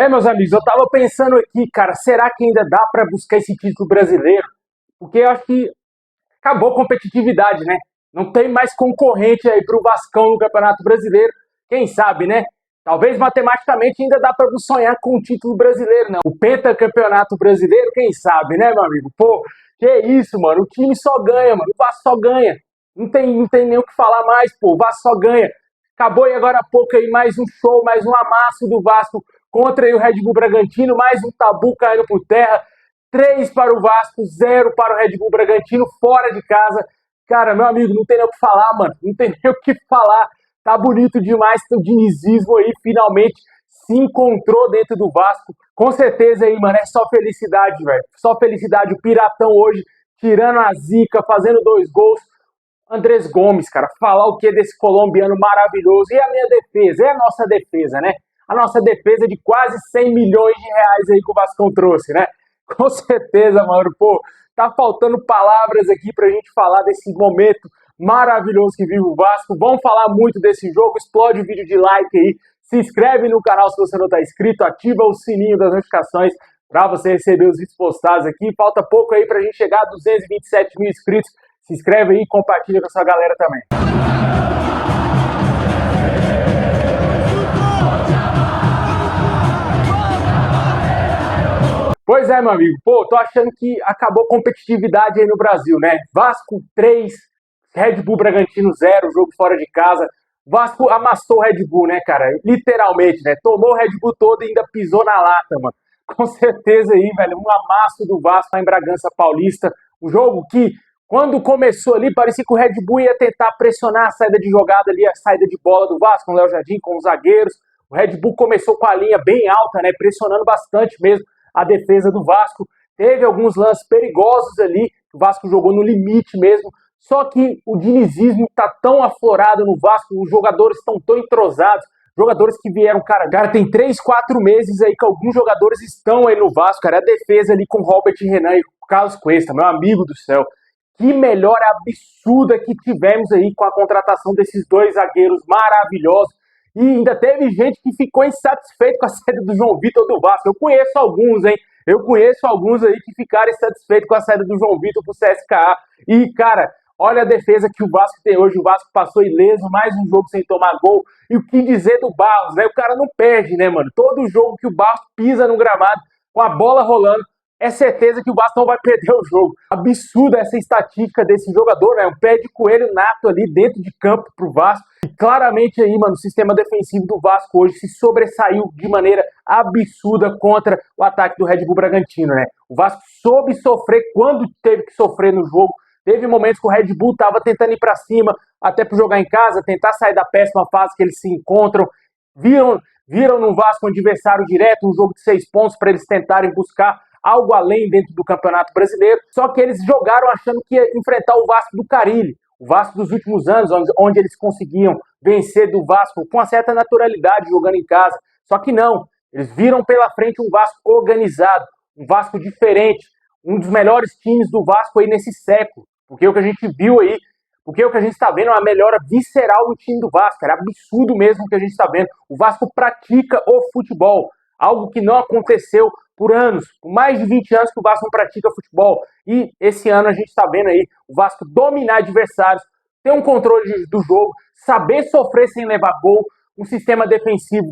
Meus amigos, eu tava pensando aqui, cara, será que ainda dá pra buscar esse título brasileiro? Porque eu acho que acabou a competitividade, né? Não tem mais concorrente aí pro Vascão no Campeonato Brasileiro. Quem sabe, né? Talvez matematicamente ainda dá pra sonhar com o título brasileiro, né? O pentacampeonato brasileiro, quem sabe, né, meu amigo? Pô, que isso, mano? O time só ganha, mano. O Vasco só ganha. Não tem nem o que falar mais, pô. O Vasco só ganha. Acabou aí agora há pouco aí mais um show, mais um amasso do Vasco contra aí o Red Bull Bragantino, mais um tabu caindo por terra. 3 para o Vasco, 0 para o Red Bull Bragantino, fora de casa. Cara, meu amigo, não tem nem o que falar, mano. Não tem nem o que falar. Tá bonito demais o dinizismo aí, finalmente se encontrou dentro do Vasco. Com certeza aí, mano, é só felicidade, velho. Só felicidade. O Piratão hoje tirando a zica, fazendo 2 gols. Andrés Gomes, cara, falar o que desse colombiano maravilhoso. E a minha defesa, é a nossa defesa, né? A nossa defesa de quase 100 milhões de reais aí que o Vascão trouxe, né? Com certeza, mano, pô, tá faltando palavras aqui pra gente falar desse momento maravilhoso que vive o Vasco. Vamos falar muito desse jogo, explode o vídeo de like aí, se inscreve no canal se você não tá inscrito, ativa o sininho das notificações pra você receber os vídeos postados aqui. Falta pouco aí pra gente chegar a 227 mil inscritos. Se inscreve aí e compartilha com a sua galera também. Pois é, meu amigo. Pô, tô achando que acabou a competitividade aí no Brasil, né? Vasco 3, Red Bull Bragantino 0, jogo fora de casa. Vasco amassou o Red Bull, né, cara? Literalmente, né? Tomou o Red Bull todo e ainda pisou na lata, mano. Com certeza aí, velho. Um amasso do Vasco lá em Bragança Paulista. Um jogo que, quando começou ali, parecia que o Red Bull ia tentar pressionar a saída de jogada ali, a saída de bola do Vasco, com o Léo Jardim, com os zagueiros. O Red Bull começou com a linha bem alta, né? Pressionando bastante mesmo a defesa do Vasco. Teve alguns lances perigosos ali, o Vasco jogou no limite mesmo. Só que o dinizismo está tão aflorado no Vasco, os jogadores estão tão entrosados, jogadores que vieram, cara, tem 3, 4 meses aí que alguns jogadores estão aí no Vasco, cara, a defesa ali com Robert Renan e Carlos Cuesta, meu amigo do céu. Que melhora absurda que tivemos aí com a contratação desses 2 zagueiros maravilhosos. E ainda teve gente que ficou insatisfeito com a saída do João Vitor do Vasco. Eu conheço alguns, hein? Eu conheço alguns aí que ficaram insatisfeitos com a saída do João Vitor pro CSKA. E, cara, olha a defesa que o Vasco tem hoje. O Vasco passou ileso, mais um jogo sem tomar gol. E o que dizer do Barros, né? O cara não perde, né, mano? Todo jogo que o Barros pisa no gramado, com a bola rolando, é certeza que o Vasco não vai perder o jogo. Absurda essa estatística desse jogador, né? Um pé de coelho nato ali dentro de campo pro Vasco. E claramente aí, mano, o sistema defensivo do Vasco hoje se sobressaiu de maneira absurda contra o ataque do Red Bull Bragantino, né? O Vasco soube sofrer quando teve que sofrer no jogo. Teve momentos que o Red Bull tava tentando ir para cima, até para jogar em casa, tentar sair da péssima fase que eles se encontram. Viram no Vasco um adversário direto, um jogo de 6 pontos para eles tentarem buscar algo além dentro do Campeonato Brasileiro, só que eles jogaram achando que ia enfrentar o Vasco do Carille, o Vasco dos últimos anos, onde eles conseguiam vencer do Vasco com uma certa naturalidade jogando em casa, só que não, eles viram pela frente um Vasco organizado, um Vasco diferente, um dos melhores times do Vasco aí nesse século, porque o que a gente viu aí, porque o que a gente está vendo é uma melhora visceral no time do Vasco, era absurdo mesmo o que a gente está vendo, o Vasco pratica o futebol, algo que não aconteceu por anos, por mais de 20 anos que o Vasco não pratica futebol. E esse ano a gente está vendo aí o Vasco dominar adversários, ter um controle do jogo, saber sofrer sem levar gol, um sistema defensivo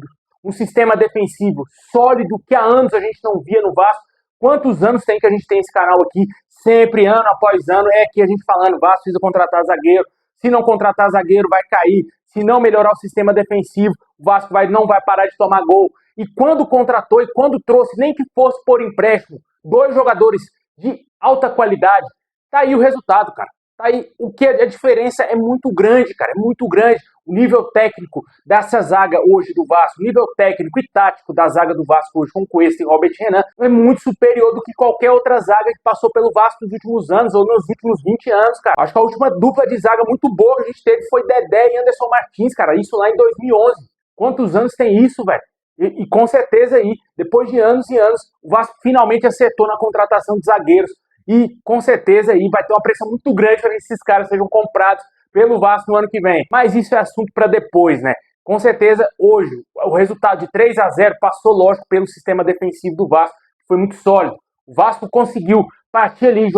sólido que há anos a gente não via no Vasco. Quantos anos tem que a gente tem esse canal aqui? Sempre, ano após ano, é aqui a gente falando, Vasco precisa contratar zagueiro. Se não contratar zagueiro, vai cair. Se não melhorar o sistema defensivo, o Vasco não vai parar de tomar gol. E quando contratou e quando trouxe, nem que fosse por empréstimo, 2 jogadores de alta qualidade, tá aí o resultado, cara. Tá aí o que a diferença é muito grande, cara, é muito grande. O nível técnico dessa zaga hoje do Vasco, o nível técnico e tático da zaga do Vasco hoje com Cuesta e Robert Renan é muito superior do que qualquer outra zaga que passou pelo Vasco nos últimos anos ou nos últimos 20 anos, cara. Acho que a última dupla de zaga muito boa que a gente teve foi Dedé e Anderson Martins, cara, isso lá em 2011. Quantos anos tem isso, velho? E com certeza aí, depois de anos e anos, o Vasco finalmente acertou na contratação de zagueiros. E com certeza aí vai ter uma pressão muito grande para que esses caras sejam comprados pelo Vasco no ano que vem. Mas isso é assunto para depois, né? Com certeza, hoje, o resultado de 3-0 passou, lógico, pelo sistema defensivo do Vasco, que foi muito sólido. O Vasco conseguiu partir ali,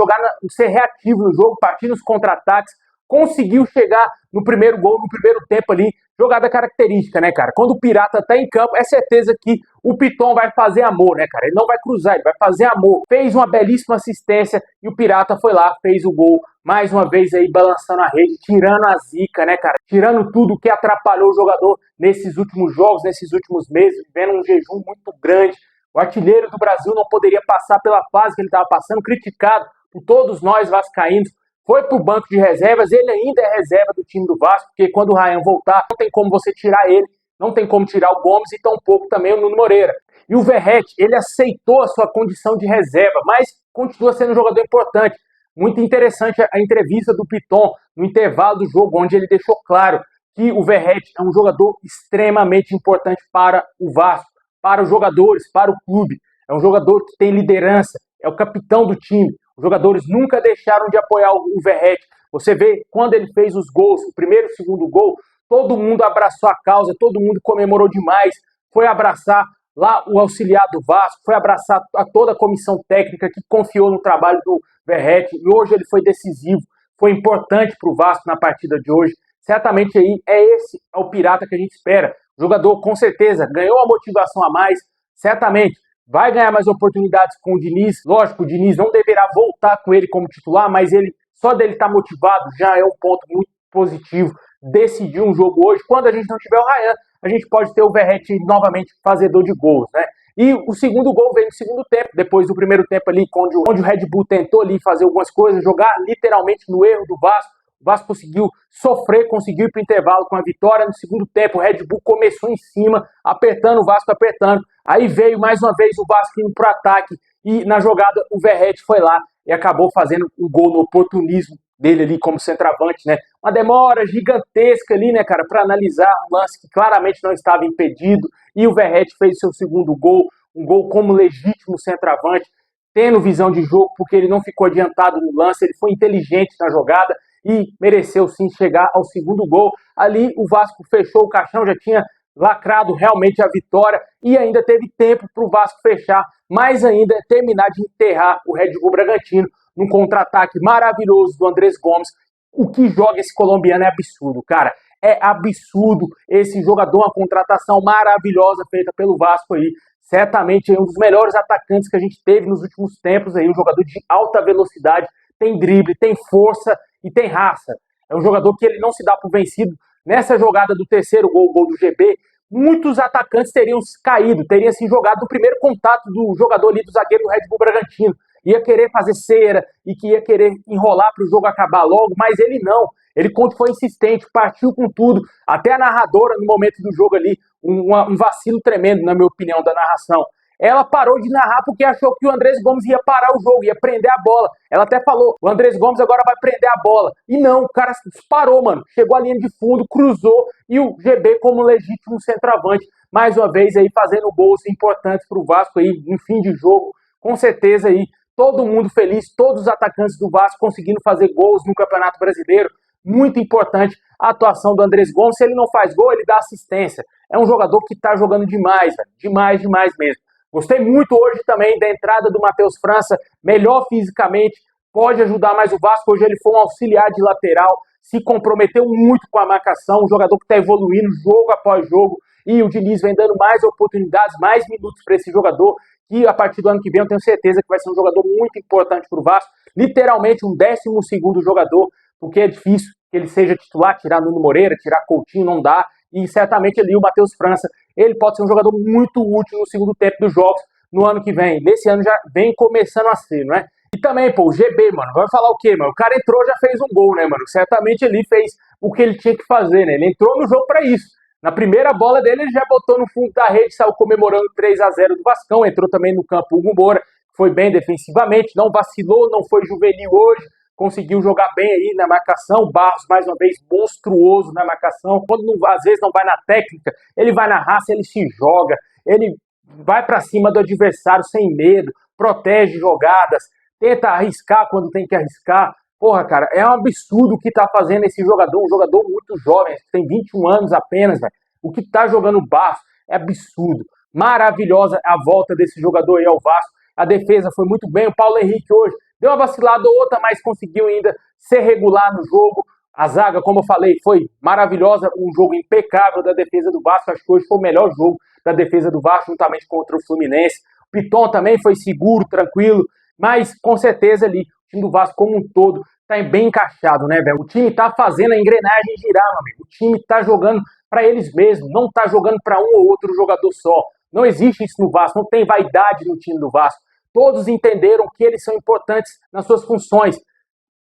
ser reativo no jogo, partir nos contra-ataques, conseguiu chegar no primeiro gol, no primeiro tempo ali, jogada característica, né, cara? Quando o Pirata tá em campo, é certeza que o Piton vai fazer amor, né, cara? Ele não vai cruzar, ele vai fazer amor. Fez uma belíssima assistência e o Pirata foi lá, fez o gol, mais uma vez aí balançando a rede, tirando a zica, né, cara? Tirando tudo que atrapalhou o jogador nesses últimos jogos, nesses últimos meses, vivendo um jejum muito grande. O artilheiro do Brasil não poderia passar pela fase que ele estava passando, criticado por todos nós vascaínos. Foi para o banco de reservas, ele ainda é reserva do time do Vasco, porque quando o Ryan voltar, não tem como você tirar ele, não tem como tirar o Gomes e tampouco também o Nuno Moreira. E o Verratti, ele aceitou a sua condição de reserva, mas continua sendo um jogador importante. Muito interessante a entrevista do Piton no intervalo do jogo, onde ele deixou claro que o Verratti é um jogador extremamente importante para o Vasco, para os jogadores, para o clube. É um jogador que tem liderança, é o capitão do time. Os jogadores nunca deixaram de apoiar o Verratti. Você vê quando ele fez os gols, o primeiro e o segundo gol, todo mundo abraçou a causa, todo mundo comemorou demais, foi abraçar lá o auxiliar do Vasco, foi abraçar a toda a comissão técnica que confiou no trabalho do Verratti, e hoje ele foi decisivo, foi importante para o Vasco na partida de hoje. Certamente aí esse é o Pirata que a gente espera. O jogador com certeza ganhou a motivação a mais, certamente vai ganhar mais oportunidades com o Diniz. Lógico, o Diniz não deverá voltar com ele como titular, mas ele só dele estar motivado já é um ponto muito positivo. Decidir um jogo hoje, quando a gente não tiver o Ryan, a gente pode ter o Verratti novamente fazedor de gols, né? E o segundo gol veio no segundo tempo, depois do primeiro tempo ali, onde o Red Bull tentou ali fazer algumas coisas, jogar literalmente no erro do Vasco. O Vasco conseguiu sofrer, conseguiu ir para o intervalo com a vitória. No segundo tempo, o Red Bull começou em cima, apertando o Vasco, apertando. Aí veio mais uma vez o Vasco indo para o ataque e na jogada o Verratti foi lá e acabou fazendo o gol no oportunismo dele ali como centroavante, né? Uma demora gigantesca ali, né, cara, para analisar um lance que claramente não estava impedido e o Verratti fez seu segundo gol, um gol como legítimo centroavante, tendo visão de jogo porque ele não ficou adiantado no lance, ele foi inteligente na jogada e mereceu sim chegar ao segundo gol. Ali o Vasco fechou o caixão, já tinha lacrado realmente a vitória e ainda teve tempo para o Vasco fechar, mais ainda terminar de enterrar o Red Bull Bragantino num contra-ataque maravilhoso do Andrés Gomes. O que joga esse colombiano é absurdo, cara. É absurdo esse jogador, uma contratação maravilhosa feita pelo Vasco aí. Certamente é um dos melhores atacantes que a gente teve nos últimos tempos aí, um jogador de alta velocidade, tem drible, tem força e tem raça. É um jogador que ele não se dá por vencido. Nessa jogada do terceiro gol, o gol do GB, muitos atacantes teriam caído, teriam se jogado no primeiro contato do jogador ali, do zagueiro do Red Bull Bragantino. Ia querer fazer cera e que ia querer enrolar para o jogo acabar logo, mas ele não. Ele foi insistente, partiu com tudo. Até a narradora, no momento do jogo ali, um vacilo tremendo, na minha opinião, da narração. Ela parou de narrar porque achou que o Andrés Gomes ia parar o jogo, ia prender a bola. Ela até falou, o Andrés Gomes agora vai prender a bola. E não, o cara parou, mano. Chegou à linha de fundo, cruzou e o GB como legítimo centroavante. Mais uma vez aí fazendo gols importantes para o Vasco aí, no fim de jogo. Com certeza aí, todo mundo feliz, todos os atacantes do Vasco conseguindo fazer gols no Campeonato Brasileiro. Muito importante a atuação do Andrés Gomes. Se ele não faz gol, ele dá assistência. É um jogador que tá jogando demais, velho. Demais, demais mesmo. Gostei muito hoje também da entrada do Matheus França, melhor fisicamente, pode ajudar mais o Vasco. Hoje ele foi um auxiliar de lateral, se comprometeu muito com a marcação, um jogador que está evoluindo jogo após jogo, e o Diniz vem dando mais oportunidades, mais minutos para esse jogador, que a partir do ano que vem eu tenho certeza que vai ser um jogador muito importante para o Vasco, literalmente um 12º jogador, porque é difícil que ele seja titular, tirar Nuno Moreira, tirar Coutinho, não dá, e certamente ali o Matheus França, ele pode ser um jogador muito útil no segundo tempo dos jogos no ano que vem. Nesse ano já vem começando a ser, não é? E também, pô, o GB, mano, vai falar o quê, mano? O cara entrou, já fez um gol, né, mano? Certamente ele fez o que ele tinha que fazer, né? Ele entrou no jogo pra isso. Na primeira bola dele, ele já botou no fundo da rede, saiu comemorando 3-0 do Vascão, entrou também no campo o Hugo Moura, foi bem defensivamente, não vacilou, não foi juvenil hoje, conseguiu jogar bem aí na marcação. Barros, mais uma vez, monstruoso na marcação. Quando não, às vezes não vai na técnica, ele vai na raça, ele se joga, ele vai para cima do adversário sem medo, protege jogadas, tenta arriscar quando tem que arriscar. Porra, cara, é um absurdo o que tá fazendo esse jogador, um jogador muito jovem, tem 21 anos apenas, velho. O que tá jogando o Barça é absurdo. Maravilhosa a volta desse jogador aí ao Vasco. A defesa foi muito bem. O Paulo Henrique hoje deu uma vacilada ou outra, mas conseguiu ainda ser regular no jogo. A zaga, como eu falei, foi maravilhosa. Um jogo impecável da defesa do Vasco. Acho que hoje foi o melhor jogo da defesa do Vasco, juntamente contra o Fluminense. O Piton também foi seguro, tranquilo. Mas, com certeza, ali, o time do Vasco como um todo tá bem encaixado, né, velho? O time tá fazendo a engrenagem girar, meu amigo. O time tá jogando para eles mesmos, não tá jogando para um ou outro jogador só. Não existe isso no Vasco, não tem vaidade no time do Vasco. Todos entenderam que eles são importantes nas suas funções.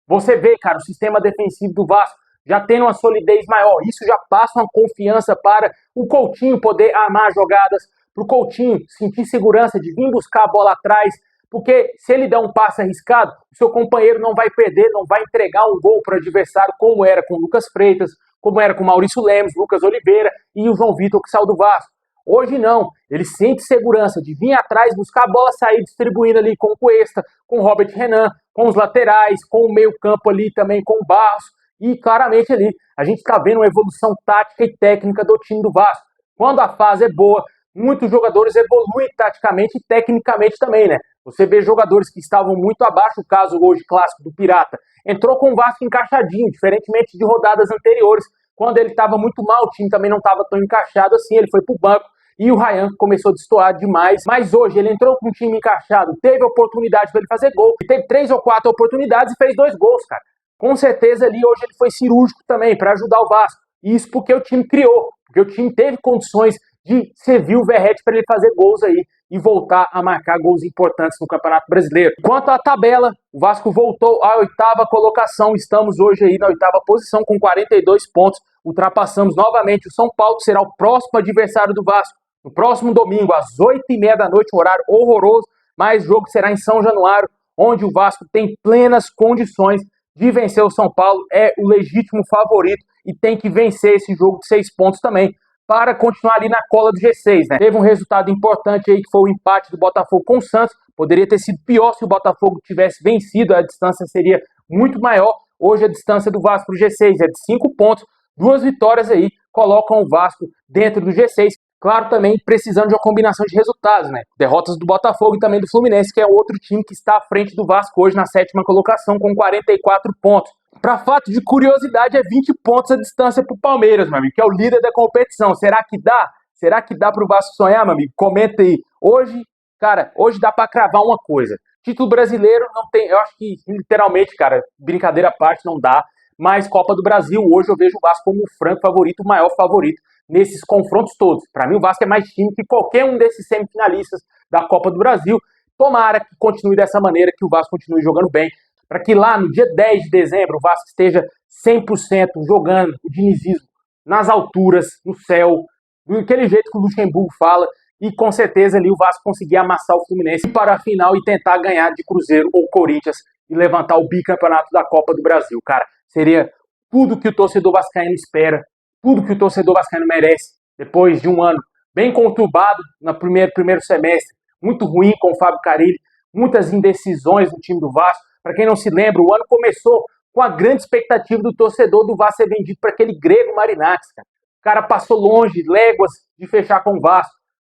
Você vê, cara, o sistema defensivo do Vasco já tendo uma solidez maior. Isso já passa uma confiança para o Coutinho poder armar jogadas, para o Coutinho sentir segurança de vir buscar a bola atrás, porque se ele der um passe arriscado, o seu companheiro não vai perder, não vai entregar um gol para o adversário, como era com o Lucas Freitas, como era com o Maurício Lemos, Lucas Oliveira e o João Vitor, que saiu do Vasco. Hoje não, ele sente segurança de vir atrás, buscar a bola, sair distribuindo ali com o Cuesta, com o Robert Renan, com os laterais, com o meio campo ali também com o Barros, e claramente ali a gente está vendo uma evolução tática e técnica do time do Vasco. Quando a fase é boa, muitos jogadores evoluem taticamente e tecnicamente também, né? Você vê jogadores que estavam muito abaixo, o caso hoje clássico do Pirata, entrou com o Vasco encaixadinho, diferentemente de rodadas anteriores, quando ele estava muito mal, o time também não estava tão encaixado assim, ele foi para o banco, e o Ryan começou a destoar demais, mas hoje ele entrou com um time encaixado, teve oportunidade para ele fazer gol, e teve 3 ou 4 oportunidades e fez 2 gols, cara. Com certeza ali hoje ele foi cirúrgico também para ajudar o Vasco, e isso porque o time criou, porque o time teve condições de servir o Verratti para ele fazer gols aí e voltar a marcar gols importantes no Campeonato Brasileiro. Quanto à tabela, o Vasco voltou à 8ª colocação, estamos hoje aí na 8ª posição com 42 pontos, ultrapassamos novamente o São Paulo, que será o próximo adversário do Vasco. No próximo domingo, às 8h30 da noite, um horário horroroso, mas o jogo será em São Januário, onde o Vasco tem plenas condições de vencer o São Paulo, é o legítimo favorito e tem que vencer esse jogo de 6 pontos também, para continuar ali na cola do G6, né? Teve um resultado importante aí, que foi o empate do Botafogo com o Santos, poderia ter sido pior se o Botafogo tivesse vencido, a distância seria muito maior. Hoje a distância do Vasco para o G6 é de 5 pontos, 2 vitórias aí colocam o Vasco dentro do G6. Claro, também precisando de uma combinação de resultados, né? Derrotas do Botafogo e também do Fluminense, que é outro time que está à frente do Vasco hoje na 7ª colocação com 44 pontos. Para fato de curiosidade, é 20 pontos a distância para o Palmeiras, meu amigo, que é o líder da competição. Será que dá? Será que dá para o Vasco sonhar, meu amigo? Comenta aí. Hoje, cara, hoje dá para cravar uma coisa. Título brasileiro não tem, eu acho que literalmente, cara, brincadeira à parte, não dá. Mas Copa do Brasil, hoje eu vejo o Vasco como o franco favorito, o maior favorito nesses confrontos todos. Para mim, o Vasco é mais time que qualquer um desses semifinalistas da Copa do Brasil. Tomara que continue dessa maneira, que o Vasco continue jogando bem, para que lá no dia 10 de dezembro o Vasco esteja 100% jogando o dinizismo nas alturas, no céu, daquele jeito que o Luxemburgo fala, e com certeza ali o Vasco conseguir amassar o Fluminense para a final e tentar ganhar de Cruzeiro ou Corinthians e levantar o bicampeonato da Copa do Brasil. Cara, seria tudo que o torcedor vascaíno espera, tudo que o torcedor vascaíno merece, depois de um ano bem conturbado no primeiro semestre, muito ruim com o Fábio Carille, muitas indecisões no time do Vasco. Para quem não se lembra, o ano começou com a grande expectativa do torcedor do Vasco ser vendido para aquele grego Marinakis, cara. O cara passou longe, léguas, de fechar com o Vasco.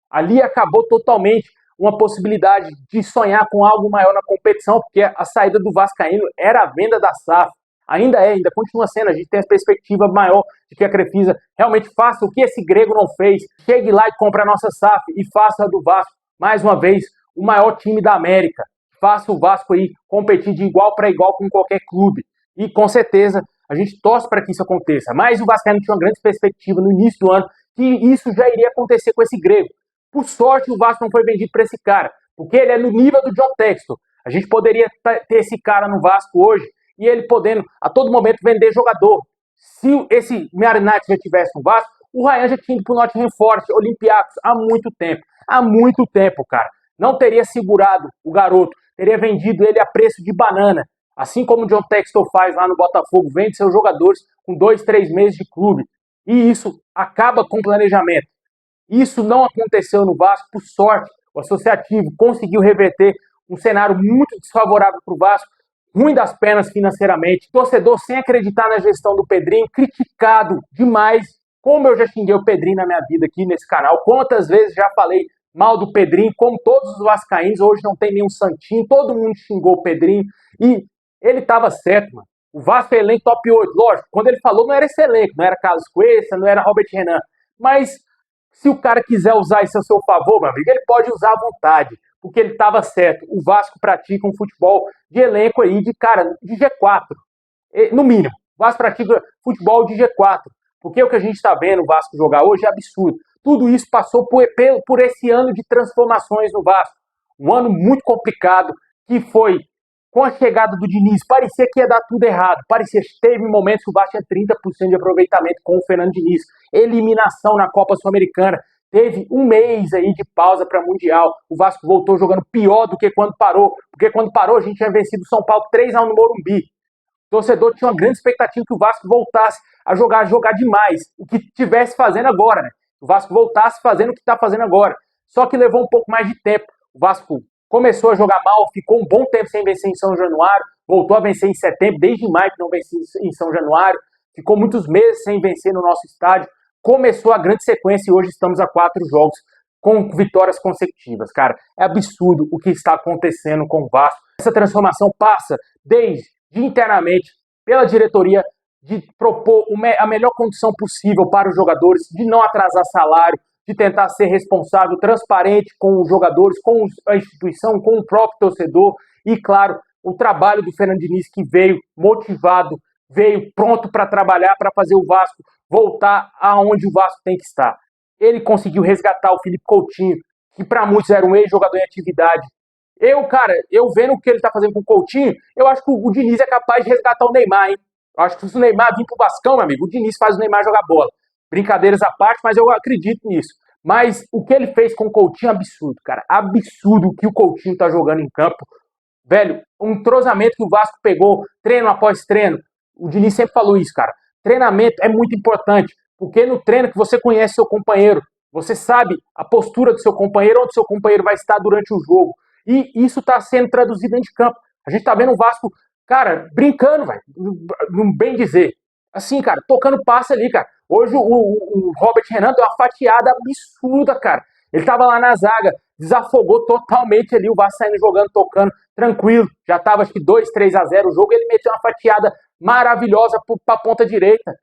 Ali acabou totalmente uma possibilidade de sonhar com algo maior na competição, porque a saída do vascaíno era a venda da SAF. Ainda continua sendo. A gente tem a perspectiva maior de que a Crefisa realmente faça o que esse grego não fez. Chegue lá e compre a nossa SAF e faça do Vasco, mais uma vez, o maior time da América. Faça o Vasco aí competir de igual para igual com qualquer clube. E com certeza a gente torce para que isso aconteça. Mas o Vascaíno tinha uma grande perspectiva no início do ano que isso já iria acontecer com esse grego. Por sorte, o Vasco não foi vendido para esse cara, porque ele é no nível do John Textor. A gente poderia ter esse cara no Vasco hoje e ele podendo a todo momento vender jogador. Se esse Marinakis já tivesse no Vasco, o Ryan já tinha ido para o Nottingham Forest, Olympiacos, há muito tempo. Há muito tempo, cara. Não teria segurado o garoto, teria vendido ele a preço de banana. Assim como o John Textor faz lá no Botafogo, vende seus jogadores com 2, 3 meses de clube. E isso acaba com o planejamento. Isso não aconteceu no Vasco, por sorte. O Associativo conseguiu reverter um cenário muito desfavorável para o Vasco, ruim das pernas financeiramente, torcedor sem acreditar na gestão do Pedrinho, criticado demais Como eu já xinguei o Pedrinho na minha vida aqui nesse canal, quantas vezes já falei mal do Pedrinho, como todos os vascaínos, hoje não tem nenhum santinho, todo mundo xingou o Pedrinho, e ele tava certo, mano. O Vasco é elenco top 8, lógico, quando ele falou não era esse elenco, não era Carlos Cuesta, não era Robert Renan, mas se o cara quiser usar isso a seu favor, meu amigo, ele pode usar à vontade, porque ele tava certo. O Vasco pratica um futebol de elenco aí, de cara, de G4, no mínimo. O Vasco pratica futebol de G4. Porque o que a gente está vendo o Vasco jogar hoje é absurdo. Tudo isso passou por esse ano de transformações no Vasco. Um ano muito complicado, que foi, com a chegada do Diniz, parecia que ia dar tudo errado. Parecia que teve momentos que o Vasco tinha 30% de aproveitamento com o Fernando Diniz. Eliminação na Copa Sul-Americana. Teve um mês aí de pausa para Mundial. O Vasco voltou jogando pior do que quando parou. Porque quando parou, a gente tinha vencido o São Paulo 3-1 no Morumbi. O torcedor tinha uma grande expectativa que o Vasco voltasse a jogar demais. O que estivesse fazendo agora, né? O Vasco voltasse fazendo o que está fazendo agora. Só que levou um pouco mais de tempo. O Vasco começou a jogar mal, ficou um bom tempo sem vencer em São Januário, voltou a vencer em setembro, desde maio que não vencia em São Januário, ficou muitos meses sem vencer no nosso estádio. Começou a grande sequência e hoje estamos a 4 jogos com vitórias consecutivas, cara. É absurdo o que está acontecendo com o Vasco. Essa transformação passa desde internamente pela diretoria de propor a melhor condição possível para os jogadores, de não atrasar salário, de tentar ser responsável, transparente com os jogadores, com a instituição, com o próprio torcedor e, claro, o trabalho do Fernando Diniz, que veio motivado, veio pronto para trabalhar, para fazer o Vasco voltar aonde o Vasco tem que estar. Ele conseguiu resgatar o Felipe Coutinho, que para muitos era um ex-jogador em atividade. Eu vendo o que ele tá fazendo com o Coutinho, eu acho que o Diniz é capaz de resgatar o Neymar, hein? Eu acho que se o Neymar vir pro Vascão, meu amigo, o Diniz faz o Neymar jogar bola. Brincadeiras à parte, mas eu acredito nisso. Mas o que ele fez com o Coutinho é absurdo, cara. Absurdo o que o Coutinho tá jogando em campo. Velho, um entrosamento que o Vasco pegou, treino após treino. O Diniz sempre falou isso, cara. Treinamento é muito importante, porque no treino que você conhece seu companheiro, você sabe a postura do seu companheiro, onde seu companheiro vai estar durante o jogo. E isso está sendo traduzido dentro de campo. A gente tá vendo o Vasco, cara, brincando, velho, no bem dizer. Assim, cara, tocando passe ali, cara. Hoje o Robert Renan deu uma fatiada absurda, cara. Ele tava lá na zaga, desafogou totalmente ali, o Vasco saindo jogando, tocando, tranquilo. Já tava, acho que 2-3-0 o jogo, ele meteu uma fatiada maravilhosa pra ponta direita.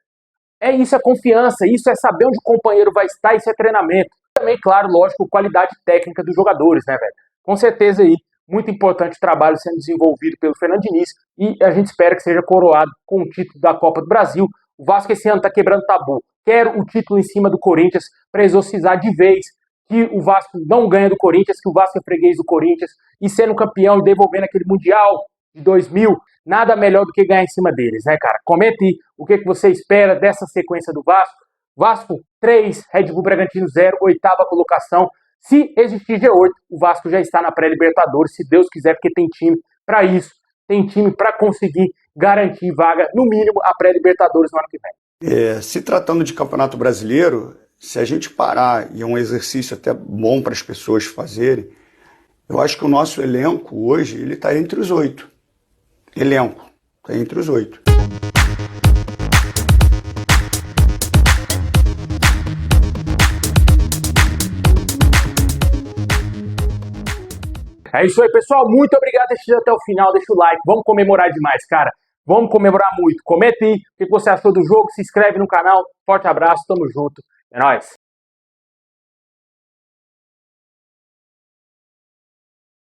É isso, é confiança, isso é saber onde o companheiro vai estar, isso é treinamento. Também, claro, lógico, qualidade técnica dos jogadores, né, velho? Com certeza aí, muito importante o trabalho sendo desenvolvido pelo Fernando Diniz e a gente espera que seja coroado com o título da Copa do Brasil. O Vasco esse ano está quebrando tabu. Quero o título em cima do Corinthians para exorcizar de vez que o Vasco não ganha do Corinthians, que o Vasco é freguês do Corinthians e sendo campeão e devolvendo aquele Mundial de 2000, nada melhor do que ganhar em cima deles, né, cara? Comente aí o que você espera dessa sequência do Vasco. Vasco 3, Red Bull Bragantino 0, 8ª colocação. Se existir G8, o Vasco já está na pré-Libertadores, se Deus quiser, porque tem time para isso. Tem time para conseguir garantir vaga, no mínimo, a pré-Libertadores no ano que vem. Se tratando de Campeonato Brasileiro, se a gente parar, e é um exercício até bom para as pessoas fazerem, eu acho que o nosso elenco hoje ele está entre os 8. Elenco, está entre os 8. É isso aí, pessoal. Muito obrigado por assistir até o final. Deixa o like. Vamos comemorar demais, cara. Vamos comemorar muito. Comenta aí o que você achou do jogo. Se inscreve no canal. Forte abraço. Tamo junto. É nóis.